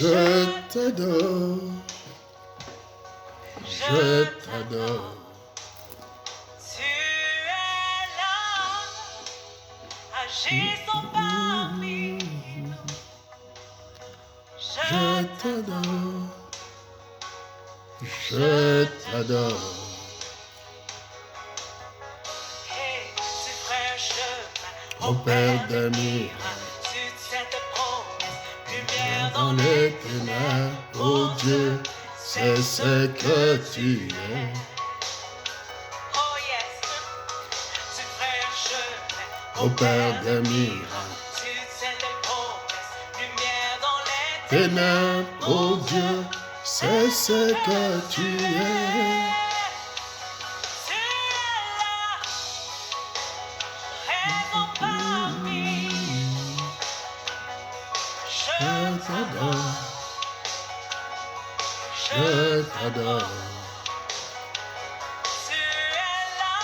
Je t'adore. Je t'adore. Tu es là, agissant parmi nous. Je t'adore. Je t'adore. Hey, tu ferais un chemin Au Père des miracles, sur cette promesse, lumière dans dans les ténèbres, oh Dieu, c'est ce que tu es. Oh yes, tu ferais un chemin Au Père des miracles, sur cette promesse, lumière dans les ténèbres, oh Dieu, c'est ce que tu es. Tu es là, présent parmi nous. Je t'adore. Je t'adore. Tu es là,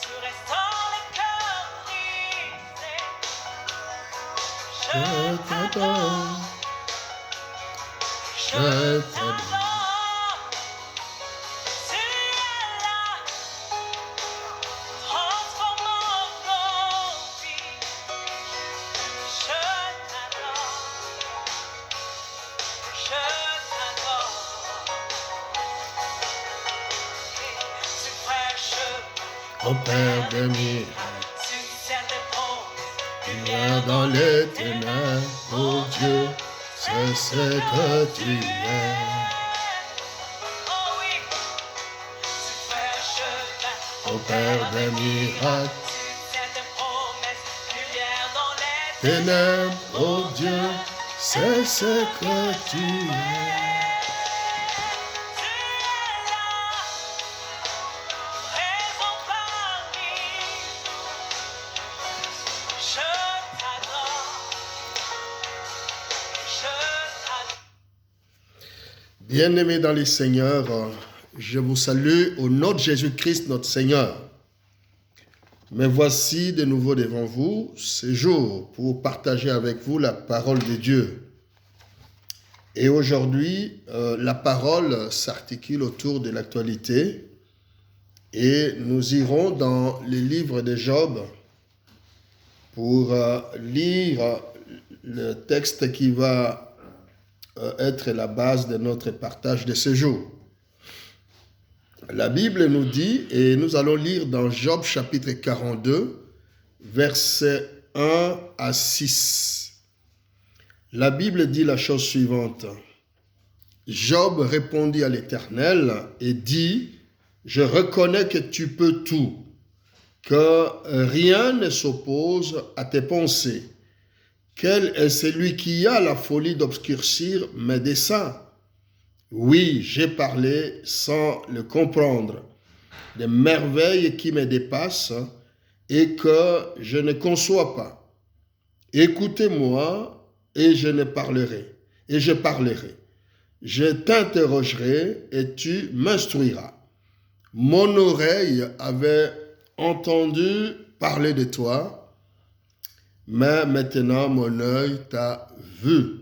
tu restaures les cœurs brisés. Je t'adore. Je Je t'adore. t'adore. Tu es là, transformant nos vies. Je t'adore. Je t'adore. Tu prêches Au Père des miracles, sur cette promesse, lumière dans les ténèbres, oh Dieu, c'est ce que tu es. Oh oui, tu prêches Au Père des miracles, sur cette promesse, lumière dans les ténèbres, oh Dieu, c'est ce que tu es. Tu es là, présent parmi nous. Je t'adore. Je t'adore. Bien-aimés dans les Seigneurs, je vous salue au nom de Jésus-Christ notre Seigneur. Me voici de nouveau devant vous ce jour pour partager avec vous la parole de Dieu. Et aujourd'hui, la parole s'articule autour de l'actualité et nous irons dans le livre de Job pour lire le texte qui va être la base de notre partage de ce jour. La Bible nous dit, et nous allons lire dans Job chapitre 42, versets 1 à 6. La Bible dit la chose suivante. Job répondit à l'Éternel et dit, « Je reconnais que tu peux tout, que rien ne s'oppose à tes pensées. Quel est celui qui a la folie d'obscurcir mes desseins? Oui, j'ai parlé sans le comprendre, des merveilles qui me dépassent et que je ne conçois pas. Écoutez-moi et je parlerai. Je t'interrogerai et tu m'instruiras. Mon oreille avait entendu parler de toi, mais maintenant mon œil t'a vu.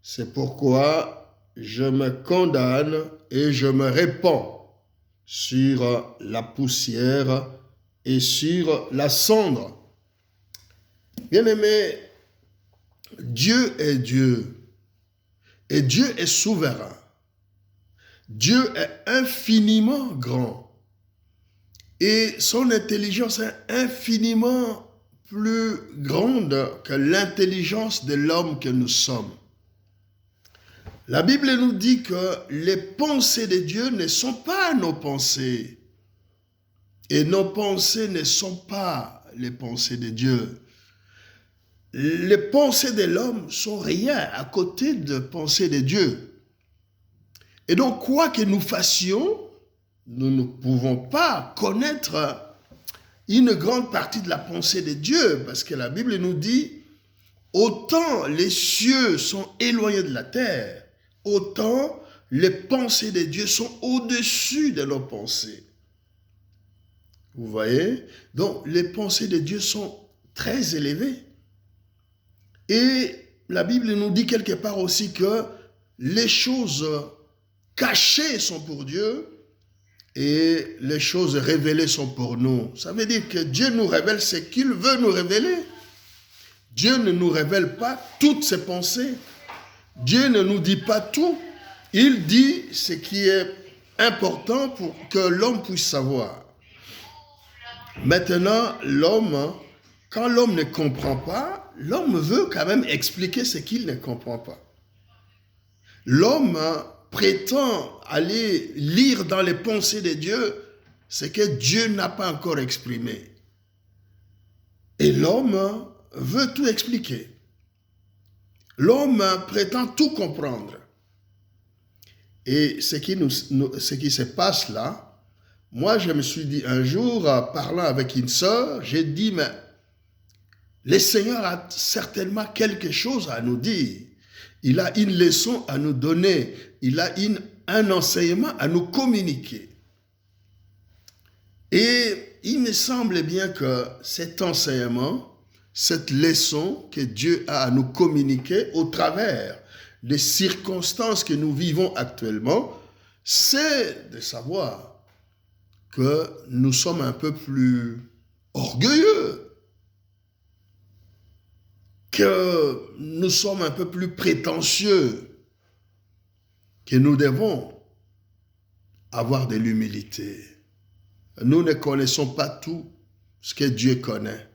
C'est pourquoi je me condamne et je me répands sur la poussière et sur la cendre. Bien-aimé, Dieu est Dieu et Dieu est souverain. Dieu est infiniment grand et son intelligence est infiniment plus grande que l'intelligence de l'homme que nous sommes. La Bible nous dit que les pensées de Dieu ne sont pas nos pensées et nos pensées ne sont pas les pensées de Dieu. Les pensées de l'homme sont rien à côté de pensées de Dieu. Et donc, quoi que nous fassions, nous ne pouvons pas connaître une grande partie de la pensée de Dieu, parce que la Bible nous dit, autant les cieux sont éloignés de la terre, autant les pensées de Dieu sont au-dessus de nos pensées. Vous voyez? Donc, les pensées de Dieu sont très élevées. Et la Bible nous dit quelque part aussi que les choses cachées sont pour Dieu et les choses révélées sont pour nous. Ça veut dire que Dieu nous révèle ce qu'il veut nous révéler. Dieu ne nous révèle pas toutes ses pensées. Dieu ne nous dit pas tout. Il dit ce qui est important pour que l'homme puisse savoir. Maintenant, l'homme, quand l'homme ne comprend pas, l'homme veut quand même expliquer ce qu'il ne comprend pas. L'homme prétend aller lire dans les pensées de Dieu ce que Dieu n'a pas encore exprimé. Et l'homme veut tout expliquer. L'homme prétend tout comprendre. Et ce qui se passe là, moi je me suis dit un jour, parlant avec une sœur, j'ai dit, mais le Seigneur a certainement quelque chose à nous dire. Il a une leçon à nous donner. Il a un enseignement à nous communiquer. Et il me semble bien que cet enseignement, cette leçon que Dieu a à nous communiquer au travers des circonstances que nous vivons actuellement, c'est de savoir que nous sommes un peu plus orgueilleux, que nous sommes un peu plus prétentieux, que nous devons avoir de l'humilité. Nous ne connaissons pas tout ce que Dieu connaît.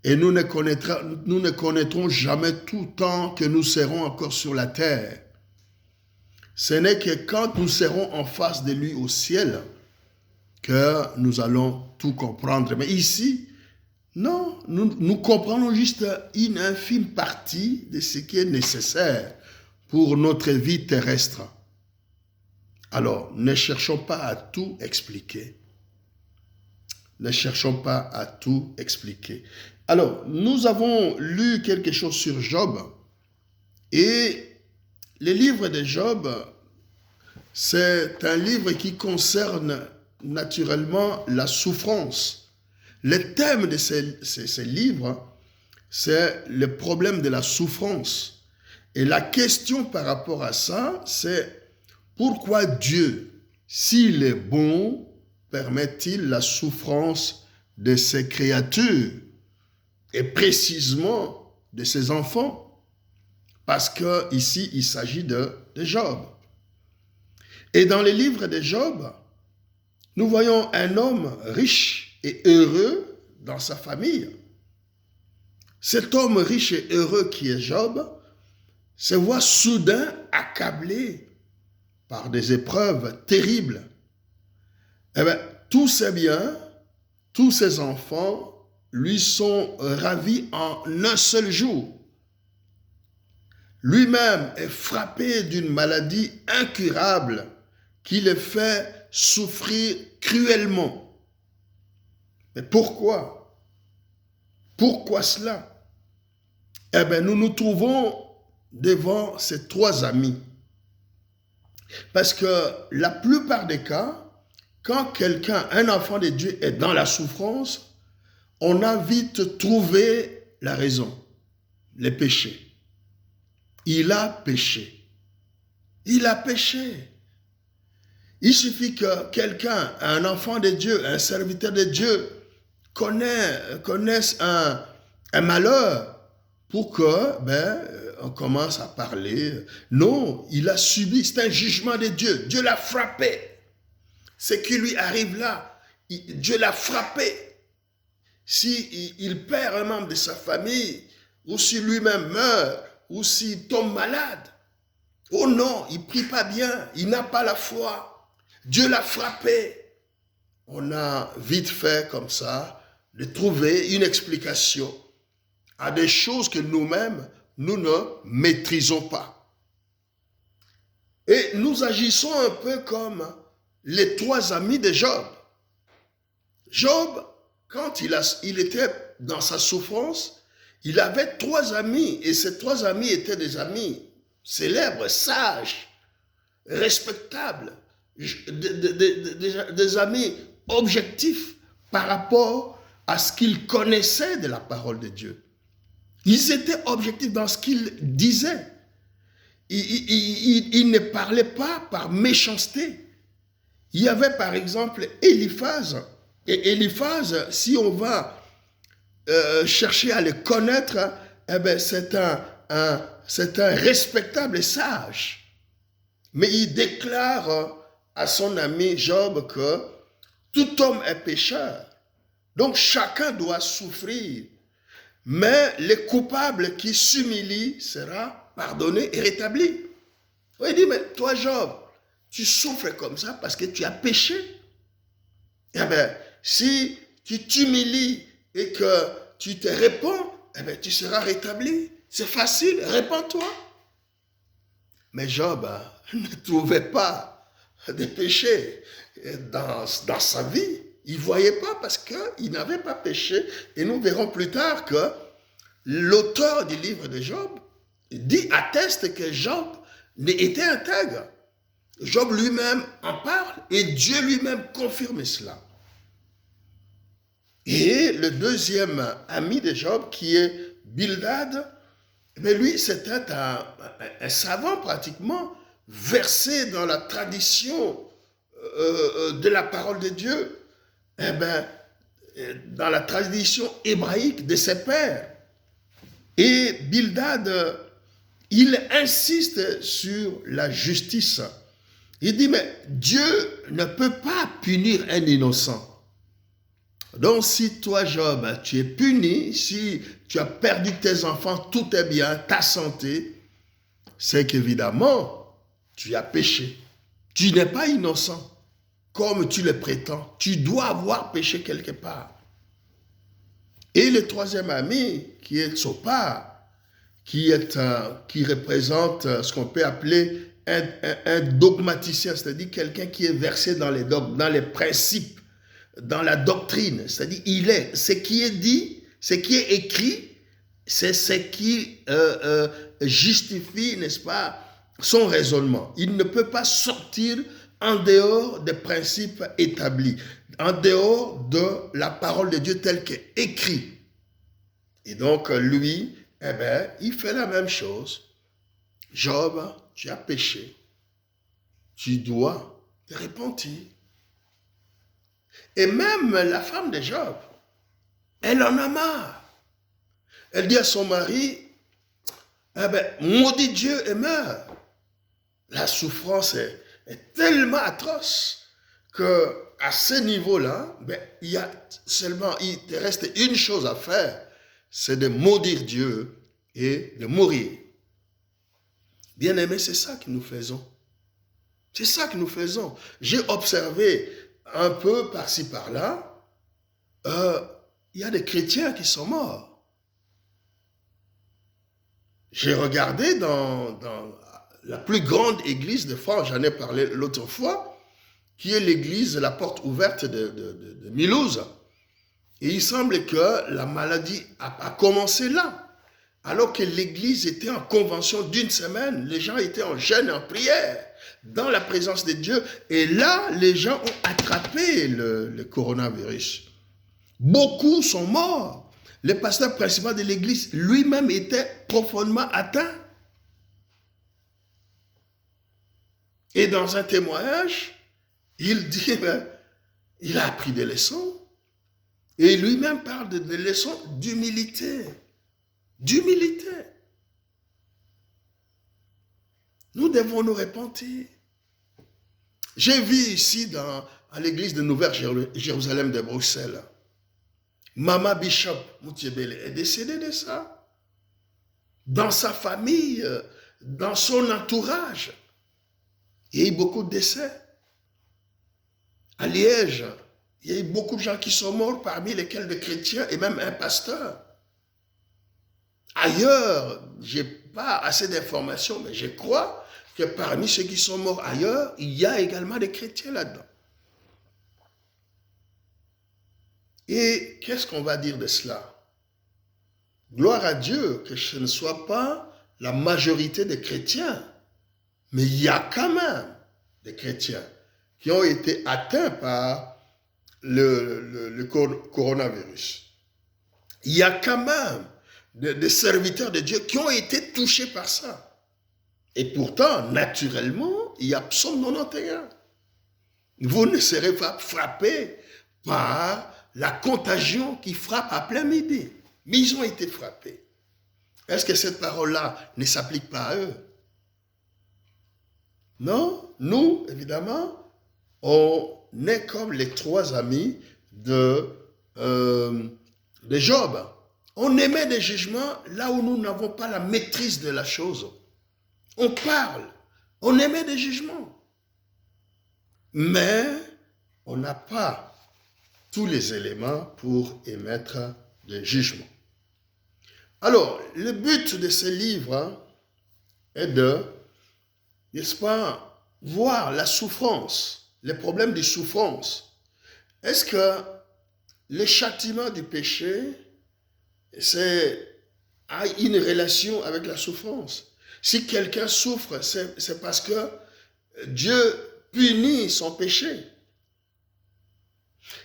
Et nous ne connaîtrons jamais tout tant que nous serons encore sur la terre. Ce n'est que quand nous serons en face de lui au ciel que nous allons tout comprendre. Mais ici, non, nous comprenons juste une infime partie de ce qui est nécessaire pour notre vie terrestre. Alors, ne cherchons pas à tout expliquer. Ne cherchons pas à tout expliquer. Alors, nous avons lu quelque chose sur Job. Et le livre de Job, c'est un livre qui concerne naturellement la souffrance. Le thème de ces livres, c'est le problème de la souffrance. Et la question par rapport à ça, c'est pourquoi Dieu, s'il est bon, permet-il la souffrance de ses créatures et précisément de ses enfants? Parce que ici, il s'agit de Job. Et dans les livres de Job, nous voyons un homme riche et heureux dans sa famille. Cet homme riche et heureux qui est Job se voit soudain accablé par des épreuves terribles. Eh bien, tous ses biens, tous ses enfants lui sont ravis en un seul jour. Lui-même est frappé d'une maladie incurable qui le fait souffrir cruellement. Mais pourquoi? Pourquoi cela? Eh bien, nous nous trouvons devant ces trois amis. Parce que la plupart des cas, quand quelqu'un, un enfant de Dieu est dans la souffrance, on a vite trouvé la raison, le péché. Il a péché. Il a péché. Il suffit que quelqu'un, un enfant de Dieu, un serviteur de Dieu, connaisse un malheur pour que, on commence à parler. Non, il a subi, c'est un jugement de Dieu. Dieu l'a frappé. Ce qui lui arrive là, Dieu l'a frappé. Si il perd un membre de sa famille, ou si lui-même meurt, ou s'il tombe malade, oh non, il ne prie pas bien, il n'a pas la foi. Dieu l'a frappé. On a vite fait comme ça de trouver une explication à des choses que nous-mêmes, nous ne maîtrisons pas. Et nous agissons un peu comme les trois amis de Job. Job, quand il était dans sa souffrance, il avait trois amis, et ces trois amis étaient des amis célèbres, sages, respectables, des amis objectifs par rapport à ce qu'ils connaissaient de la parole de Dieu. Ils étaient objectifs dans ce qu'ils disaient. Ils ne parlaient pas par méchanceté. Il y avait par exemple Éliphaz. Et Éliphaz, si on va chercher à le connaître, eh ben c'est un respectable et sage. Mais il déclare à son ami Job que tout homme est pécheur. Donc chacun doit souffrir. Mais le coupable qui s'humilie sera pardonné et rétabli. Il dit, mais toi Job, tu souffres comme ça parce que tu as péché. Eh bien, si tu t'humilies et que tu te répands, eh bien, tu seras rétabli. C'est facile, répands-toi. Mais Job ne trouvait pas de péché dans sa vie. Il ne voyait pas parce qu'il n'avait pas péché. Et nous verrons plus tard que l'auteur du livre de Job atteste que Job était intègre. Job lui-même en parle et Dieu lui-même confirme cela. Et le deuxième ami de Job, qui est Bildad, mais lui, c'était un savant pratiquement, versé dans la tradition de la parole de Dieu, dans la tradition hébraïque de ses pères. Et Bildad, il insiste sur la justice. Il dit, mais Dieu ne peut pas punir un innocent. Donc si toi, Job, tu es puni, si tu as perdu tes enfants, tout est bien, ta santé, c'est qu'évidemment, tu as péché. Tu n'es pas innocent, comme tu le prétends. Tu dois avoir péché quelque part. Et le troisième ami, qui est Tsopar, qui représente ce qu'on peut appeler un dogmaticien, c'est-à-dire quelqu'un qui est versé dans les dogmes, dans les principes, dans la doctrine, c'est-à-dire ce qui est dit, ce qui est écrit, c'est ce qui justifie, n'est-ce pas, son raisonnement. Il ne peut pas sortir en dehors des principes établis, en dehors de la parole de Dieu telle qu'elle est écrite. Et donc, lui, il fait la même chose. Job, tu as péché. Tu dois te repentir. Et même la femme de Job, elle en a marre. Elle dit à son mari, maudit Dieu et meurs. La souffrance est tellement atroce qu'à ce niveau-là, il te reste une chose à faire, c'est de maudire Dieu et de mourir. Bien-aimés, c'est ça que nous faisons. C'est ça que nous faisons. J'ai observé un peu par-ci, par-là, il y a des chrétiens qui sont morts. J'ai regardé dans la plus grande église de France, j'en ai parlé l'autre fois, qui est l'église La Porte Ouverte de Mulhouse. Et il semble que la maladie a commencé là. Alors que l'église était en convention d'une semaine, les gens étaient en jeûne et en prière, dans la présence de Dieu. Et là, les gens ont attrapé le coronavirus. Beaucoup sont morts. Le pasteur principal de l'église lui-même était profondément atteint. Et dans un témoignage, il dit, il a appris des leçons. Et lui-même parle de leçons d'humilité. D'humilité. Nous devons nous repentir. J'ai vu ici à l'église de Nouvelle-Jérusalem de Bruxelles, Mama Bishop Moutiébele est décédée de ça. Dans sa famille, dans son entourage, il y a eu beaucoup de décès. À Liège, il y a eu beaucoup de gens qui sont morts, parmi lesquels des chrétiens et même un pasteur. Ailleurs, je n'ai pas assez d'informations, mais je crois que parmi ceux qui sont morts ailleurs, il y a également des chrétiens là-dedans. Et qu'est-ce qu'on va dire de cela? Gloire à Dieu que ce ne soit pas la majorité des chrétiens, mais il y a quand même des chrétiens qui ont été atteints par le coronavirus. Il y a quand même de serviteurs de Dieu qui ont été touchés par ça. Et pourtant, naturellement, il y a Psaume 91. Vous ne serez pas frappés par la contagion qui frappe à plein midi. Mais ils ont été frappés. Est-ce que cette parole-là ne s'applique pas à eux? Non, nous, évidemment, on est comme les 3 amis de Job. On émet des jugements là où nous n'avons pas la maîtrise de la chose. On parle, on émet des jugements. Mais on n'a pas tous les éléments pour émettre des jugements. Alors, le but de ce livre est de, n'est-ce pas, voir la souffrance, les problèmes de souffrance. Est-ce que le châtiment du péché, a une relation avec la souffrance? Si quelqu'un souffre, c'est parce que Dieu punit son péché.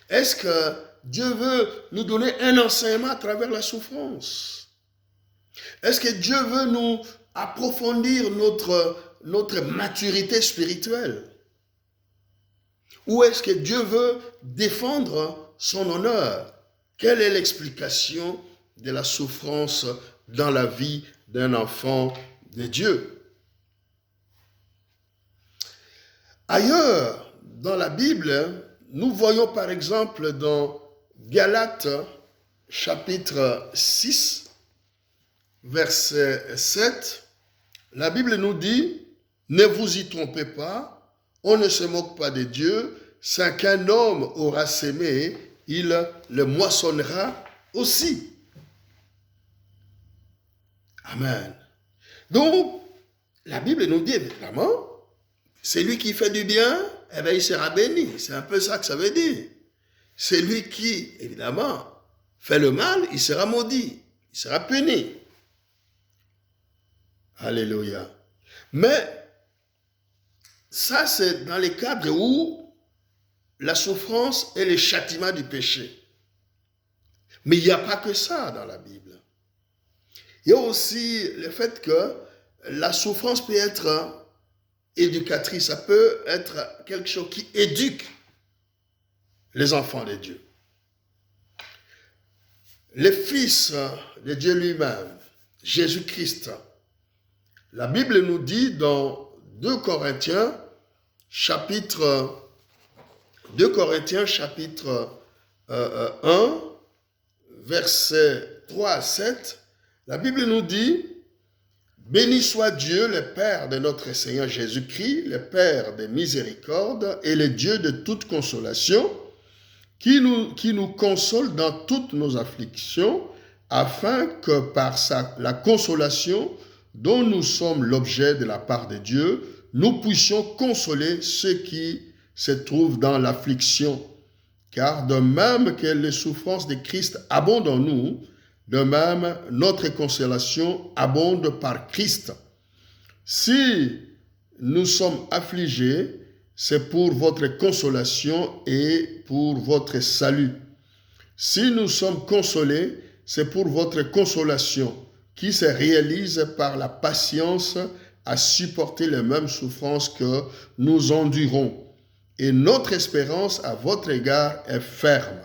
Est-ce que Dieu veut nous donner un enseignement à travers la souffrance? Est-ce que Dieu veut nous approfondir notre maturité spirituelle? Ou est-ce que Dieu veut défendre son honneur? Quelle est l'explication de la souffrance dans la vie d'un enfant de Dieu? Ailleurs, dans la Bible, nous voyons par exemple dans Galates chapitre 6, verset 7, la Bible nous dit, « Ne vous y trompez pas, on ne se moque pas de Dieu, ce qu'un homme aura sémé, il le moissonnera aussi. » Amen. Donc, la Bible nous dit évidemment, celui qui fait du bien, eh bien, il sera béni. C'est un peu ça que ça veut dire. Celui qui, évidemment, fait le mal, il sera maudit. Il sera puni. Alléluia. Mais ça, c'est dans les cadres où la souffrance est le châtiment du péché. Mais il n'y a pas que ça dans la Bible. Il y a aussi le fait que la souffrance peut être éducatrice. Ça peut être quelque chose qui éduque les enfants de Dieu. Le Fils de Dieu lui-même, Jésus-Christ, la Bible nous dit dans 2 Corinthiens chapitre 1, versets 3 à 7, la Bible nous dit « Béni soit Dieu, le Père de notre Seigneur Jésus-Christ, le Père de miséricorde et le Dieu de toute consolation, qui nous console dans toutes nos afflictions, afin que par la consolation dont nous sommes l'objet de la part de Dieu, nous puissions consoler ceux qui se trouvent dans l'affliction. Car de même que les souffrances de Christ abondent en nous, de même notre consolation abonde par Christ. Si nous sommes affligés, c'est pour votre consolation et pour votre salut. Si nous sommes consolés, c'est pour votre consolation, qui se réalise par la patience à supporter les mêmes souffrances que nous endurons. Et notre espérance à votre égard est ferme,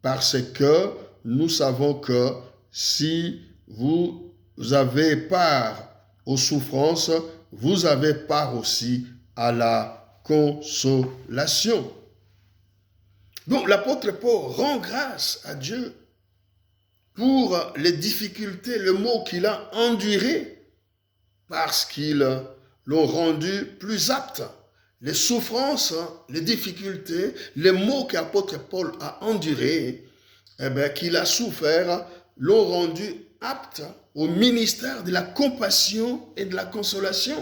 parce que nous savons que si vous avez part aux souffrances, vous avez part aussi à la consolation. Donc l'apôtre Paul rend grâce à Dieu pour les difficultés, le mot qu'il a enduré, parce qu'ils l'ont rendu plus apte. Les souffrances, les difficultés, les maux qu'apôtre Paul a endurés, qu'il a souffert, l'ont rendu apte au ministère de la compassion et de la consolation.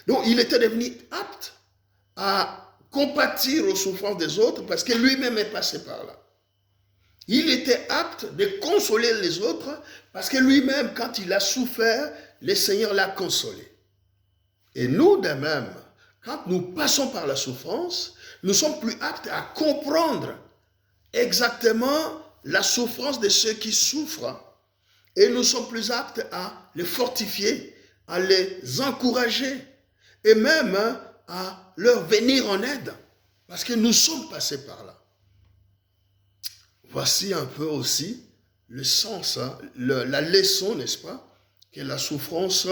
Donc, il était devenu apte à compatir aux souffrances des autres parce que lui-même est passé par là. Il était apte de consoler les autres parce que lui-même, quand il a souffert, le Seigneur l'a consolé. Et nous, de même, quand nous passons par la souffrance, nous sommes plus aptes à comprendre exactement la souffrance de ceux qui souffrent Et nous sommes plus aptes à les fortifier, à les encourager et même à leur venir en aide. Parce que nous sommes passés par là. Voici un peu aussi le sens, la leçon, n'est-ce pas, que la souffrance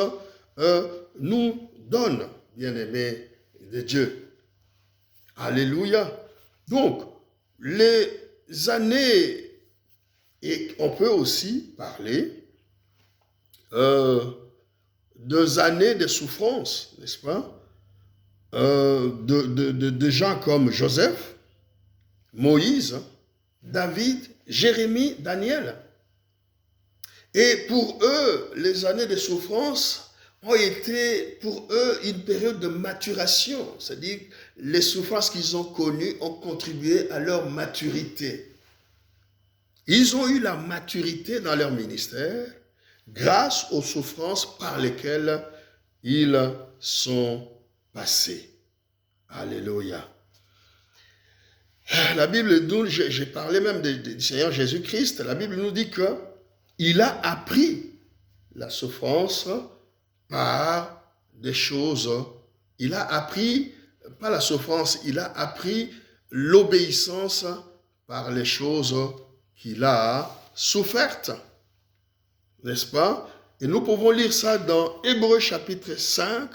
nous donne, bien-aimés de Dieu. Alléluia. Donc, les années, et on peut aussi parler des années de souffrance, n'est-ce pas, de gens comme Joseph, Moïse, David, Jérémie, Daniel. Et pour eux, les années de souffrance ont été pour eux une période de maturation. C'est-à-dire les souffrances qu'ils ont connues ont contribué à leur maturité. Ils ont eu la maturité dans leur ministère grâce aux souffrances par lesquelles ils sont passés. Alléluia. La Bible, dont j'ai parlé même du Seigneur Jésus-Christ, la Bible nous dit qu'il a appris la souffrance par des choses. Il a appris, pas la souffrance, il a appris l'obéissance par les choses qu'il a souffertes. N'est-ce pas? Et nous pouvons lire ça dans Hébreux chapitre 5,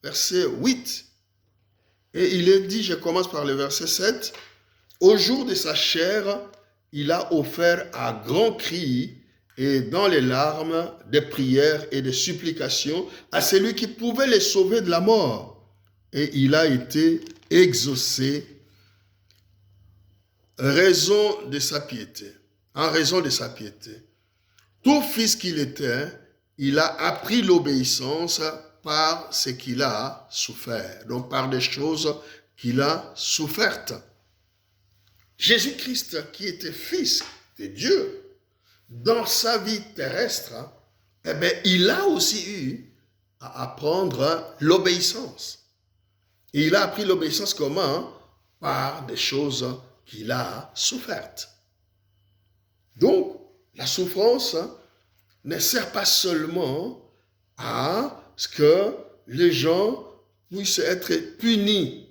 verset 8. Et il est dit, je commence par le verset 7, « Au jour de sa chair, il a offert à grands cris et dans les larmes des prières et des supplications à celui qui pouvait les sauver de la mort. Et il a été exaucé en raison de sa piété. Tout fils qu'il était, il a appris l'obéissance par ce qu'il a souffert, donc par des choses qu'il a souffertes. Jésus-Christ, qui était fils de Dieu, dans sa vie terrestre, eh bien, il a aussi eu à apprendre l'obéissance. Et il a appris l'obéissance comment? Par des choses qu'il a souffertes. Donc, la souffrance ne sert pas seulement à ce que les gens puissent être punis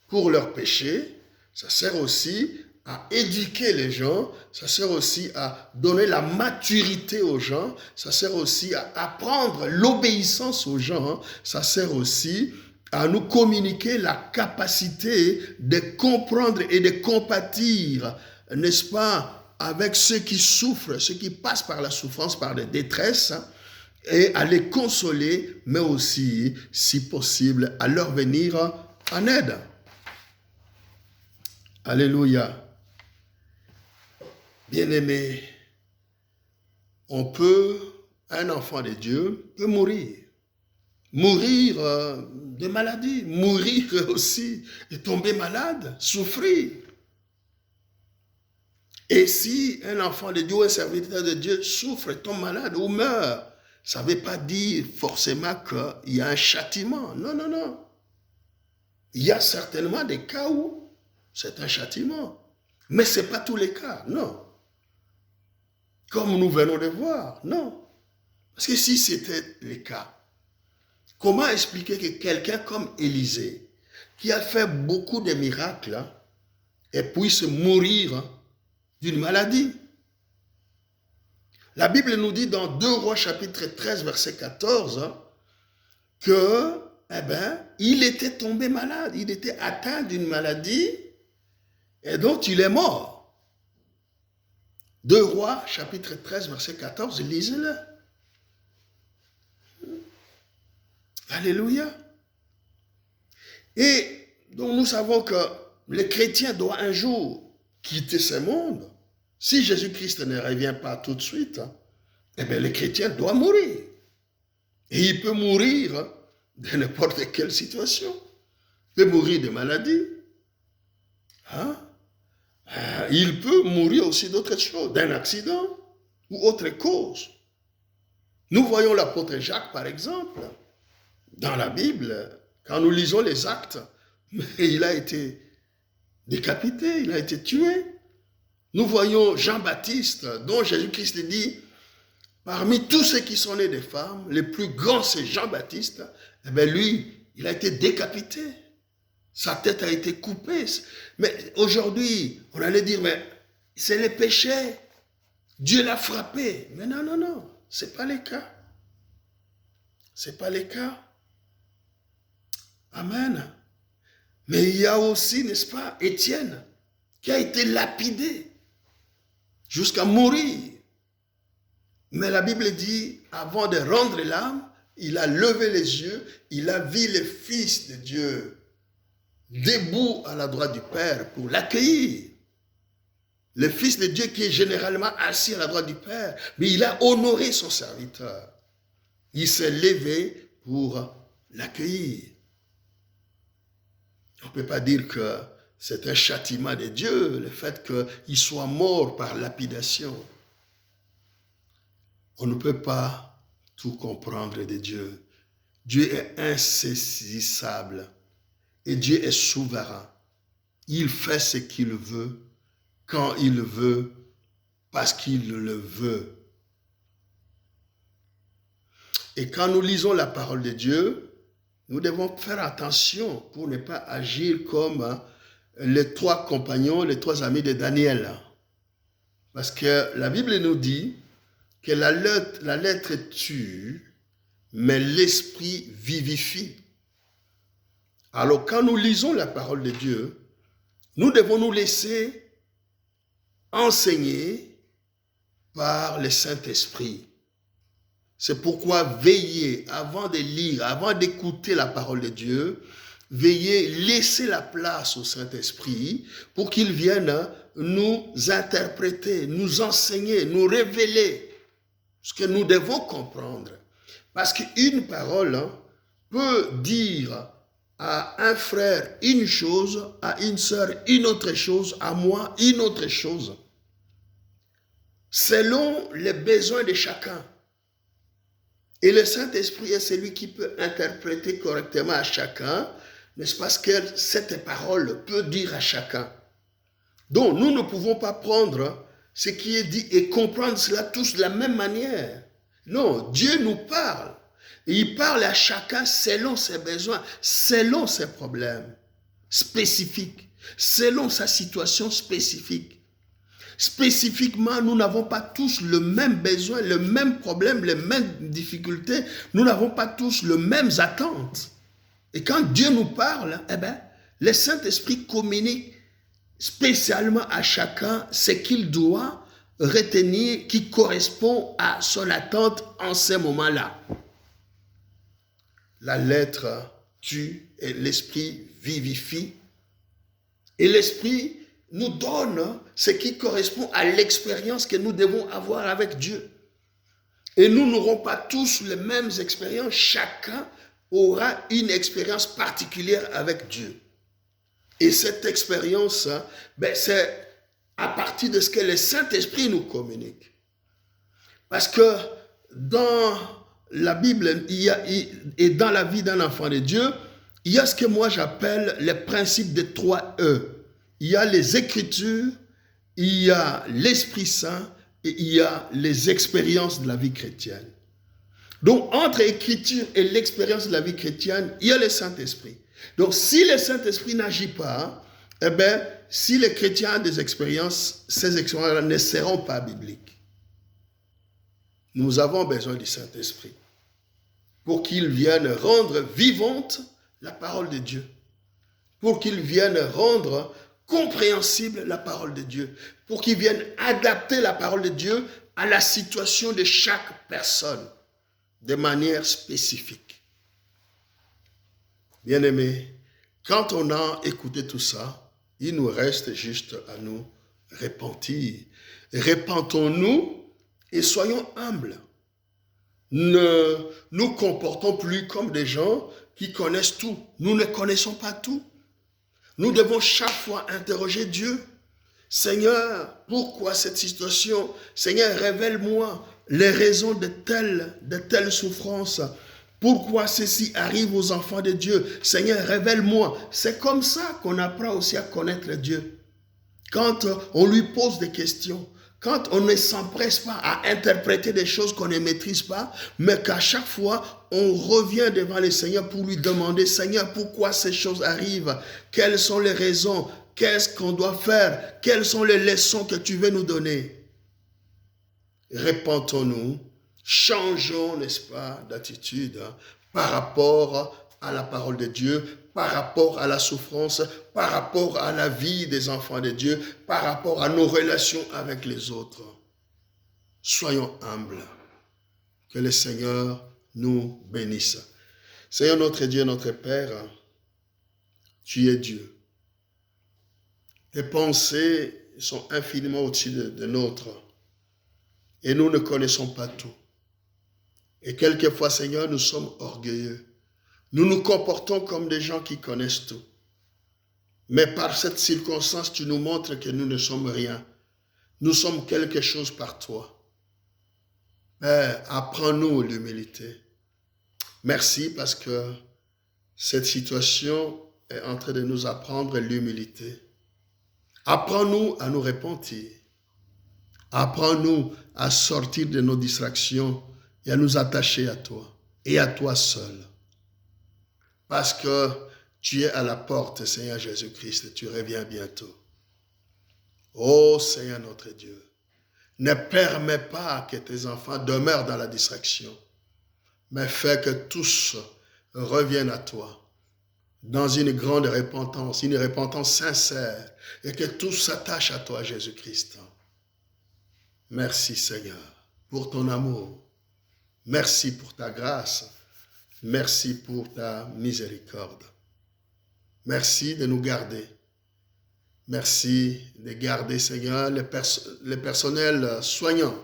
pour leurs péchés, ça sert aussi à éduquer les gens, ça sert aussi à donner la maturité aux gens, ça sert aussi à apprendre l'obéissance aux gens, ça sert aussi à nous communiquer la capacité de comprendre et de compatir, n'est-ce pas, avec ceux qui souffrent, ceux qui passent par la souffrance, par des détresses, et à les consoler, mais aussi, si possible, à leur venir en aide. Alléluia. Bien-aimé, un enfant de Dieu peut mourir. Mourir de maladie, mourir aussi et tomber malade, souffrir. Et si un enfant de Dieu ou un serviteur de Dieu souffre, tombe malade ou meurt, ça ne veut pas dire forcément qu'il y a un châtiment. Non, non, non. Il y a certainement des cas où c'est un châtiment. Mais ce n'est pas tous les cas, non. Comme nous venons de voir, non. Parce que si c'était le cas, comment expliquer que quelqu'un comme Élisée, qui a fait beaucoup de miracles, et puisse mourir d'une maladie? La Bible nous dit dans 2 Rois chapitre 13 verset 14 que, il était tombé malade, il était atteint d'une maladie et dont il est mort. 2 Rois chapitre 13 verset 14, lisez-le. Alléluia. Et donc nous savons que le chrétien doit un jour quitter ce monde. Si Jésus-Christ ne revient pas tout de suite, eh bien le chrétien doit mourir. Et il peut mourir de n'importe quelle situation. Il peut mourir de maladie. Il peut mourir aussi d'autres choses, d'un accident ou autre cause. Nous voyons l'apôtre Jacques, par exemple, dans la Bible, quand nous lisons les actes, il a été décapité, il a été tué. Nous voyons Jean-Baptiste, dont Jésus-Christ dit, Parmi tous ceux qui sont nés des femmes, le plus grand c'est Jean-Baptiste. Eh bien lui, il a été décapité. Sa tête a été coupée. Mais aujourd'hui, on allait dire, mais c'est le péché. Dieu l'a frappé. Mais non, non, non. Ce n'est pas le cas. Ce n'est pas le cas. Amen. Mais il y a aussi, n'est-ce pas, Étienne, qui a été lapidé jusqu'à mourir. Mais la Bible dit, avant de rendre l'âme, il a levé les yeux, il a vu le Fils de Dieu debout à la droite du Père pour l'accueillir. Le Fils de Dieu qui est généralement assis à la droite du Père, mais il a honoré son serviteur. Il s'est levé pour l'accueillir. On ne peut pas dire que c'est un châtiment de Dieu, le fait qu'il soit mort par lapidation. On ne peut pas tout comprendre de Dieu. Dieu est insaisissable et Dieu est souverain. Il fait ce qu'il veut, quand il veut, parce qu'il le veut. Et quand nous lisons la parole de Dieu, nous devons faire attention pour ne pas agir comme les 3 compagnons, les 3 amis de Daniel. Parce que la Bible nous dit que la lettre tue, mais l'esprit vivifie. Alors quand nous lisons la parole de Dieu, nous devons nous laisser enseigner par le Saint-Esprit. C'est pourquoi veillez avant de lire, avant d'écouter la parole de Dieu, veillez, laissez la place au Saint-Esprit pour qu'il vienne nous interpréter, nous enseigner, nous révéler ce que nous devons comprendre. Parce qu'une parole peut dire à un frère une chose, à une sœur une autre chose, à moi une autre chose, selon les besoins de chacun. Et le Saint-Esprit est celui qui peut interpréter correctement à chacun, n'est-ce pas, ce que cette parole peut dire à chacun. Donc, nous ne pouvons pas prendre ce qui est dit et comprendre cela tous de la même manière. Non, Dieu nous parle. Et il parle à chacun selon ses besoins, selon ses problèmes spécifiques, selon sa situation spécifique. Spécifiquement, nous n'avons pas tous le même besoin, le même problème, les mêmes difficultés. Nous n'avons pas tous les mêmes attentes. Et quand Dieu nous parle, eh bien, le Saint-Esprit communique spécialement à chacun ce qu'il doit retenir qui correspond à son attente en ce moment-là. La lettre tue et l'esprit vivifie. Et l'esprit nous donne ce qui correspond à l'expérience que nous devons avoir avec Dieu. Et nous n'aurons pas tous les mêmes expériences. Chacun aura une expérience particulière avec Dieu. Et cette expérience, c'est à partir de ce que le Saint-Esprit nous communique. Parce que dans la Bible et dans la vie d'un enfant de Dieu, il y a ce que moi j'appelle le principe des 3 E. Il y a les Écritures, il y a l'Esprit Saint et il y a les expériences de la vie chrétienne. Donc, entre l'Écriture et l'expérience de la vie chrétienne, il y a le Saint-Esprit. Donc, si le Saint-Esprit n'agit pas, eh bien, si les chrétiens ont des expériences, ces expériences ne seront pas bibliques. Nous avons besoin du Saint-Esprit pour qu'il vienne rendre vivante la parole de Dieu, pour qu'il vienne rendre compréhensible la parole de Dieu, pour qu'il vienne adapter la parole de Dieu à la situation de chaque personne de manière spécifique. Bien-aimés, quand on a écouté tout ça, il nous reste juste à nous repentir. Repentons-nous et soyons humbles. Ne nous comportons plus comme des gens qui connaissent tout. Nous ne connaissons pas tout. Nous devons chaque fois interroger Dieu. Seigneur, pourquoi cette situation? Seigneur, révèle-moi les raisons de telle souffrance. Pourquoi ceci arrive aux enfants de Dieu? Seigneur, révèle-moi. C'est comme ça qu'on apprend aussi à connaître Dieu. Quand on lui pose des questions, quand on ne s'empresse pas à interpréter des choses qu'on ne maîtrise pas, mais qu'à chaque fois, on revient devant le Seigneur pour lui demander, Seigneur, pourquoi ces choses arrivent? Quelles sont les raisons? Qu'est-ce qu'on doit faire? Quelles sont les leçons que tu veux nous donner? Répentons-nous, changeons, n'est-ce pas, d'attitude par rapport à la parole de Dieu, par rapport à la souffrance, par rapport à la vie des enfants de Dieu, par rapport à nos relations avec les autres. Soyons humbles. Que le Seigneur nous bénisse. Seigneur notre Dieu, notre Père, tu es Dieu. Tes pensées sont infiniment au-dessus de nôtres. Et nous ne connaissons pas tout. Et quelquefois, Seigneur, nous sommes orgueilleux. Nous nous comportons comme des gens qui connaissent tout. Mais par cette circonstance, tu nous montres que nous ne sommes rien. Nous sommes quelque chose par toi. Père, apprends-nous l'humilité. Merci parce que cette situation est en train de nous apprendre l'humilité. Apprends-nous à nous repentir. Apprends-nous à sortir de nos distractions et à nous attacher à toi et à toi seul. Parce que tu es à la porte, Seigneur Jésus-Christ, et tu reviens bientôt. Ô Seigneur notre Dieu, ne permets pas que tes enfants demeurent dans la distraction, mais fais que tous reviennent à toi dans une grande repentance, une repentance sincère, et que tous s'attachent à toi, Jésus-Christ. Merci Seigneur pour ton amour. Merci pour ta grâce. Merci pour ta miséricorde. Merci de nous garder. Merci de garder, Seigneur, les personnels soignants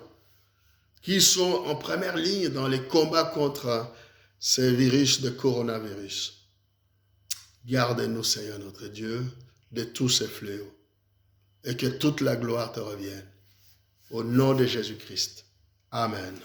qui sont en première ligne dans les combats contre ces virus de coronavirus. Garde-nous, Seigneur notre Dieu, de tous ces fléaux et que toute la gloire te revienne. Au nom de Jésus-Christ. Amen.